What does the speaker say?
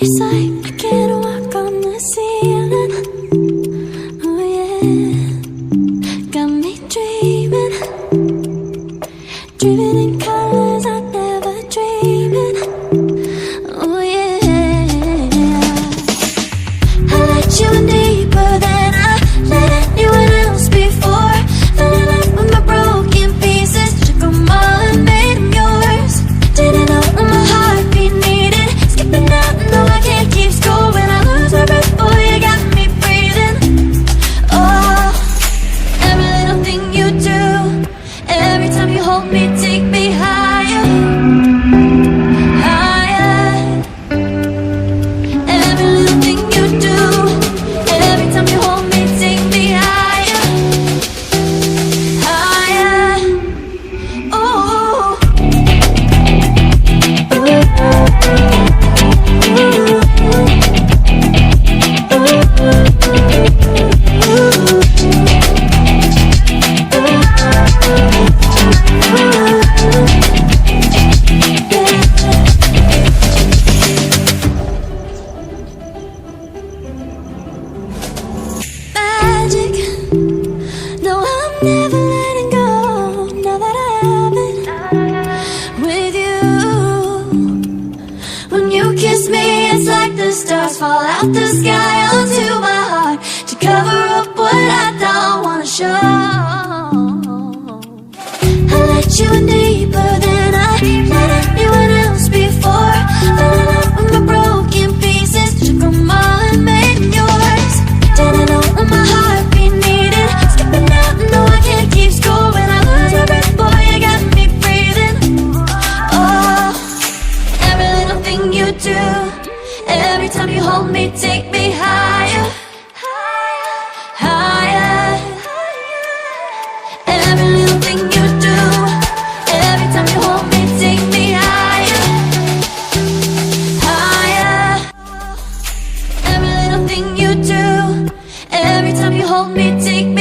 It's like I can't walk on the ceiling. Oh yeah, got me dreaming, dreaming in colors I never dreamed. Oh yeah, I let you in deeper than I let anyone else before. Fell in love with my broken pieces, took them all and made them yours. Didn't know what my heartbeat needed, skipping out, no I can't keep score. When I lose my breath, boy, you got me breathing. Oh, every little thing you do, every time you hold me, take me higher, higher. Every little thing you do, every time you hold me, take me higher, higher. Oh, magic. No, I'm never letting go. Now that I have it with you. When you kiss me, it's like the stars fall out the sky onto my heart to cover up what I don't wanna show. I let you in deeper than I let anyone else before. Fell in love with my broken pieces, took them all and made them yours. Didn't know what my heartbeat needed, skipping out, no I can't keep score. When I lose my breath, boy, you got me breathing. Oh, every little thing you do, every time you hold me, take me higher, higher. Every little thing you do, every time you hold me, take me higher, higher. Every little thing you do, every time you hold me, take me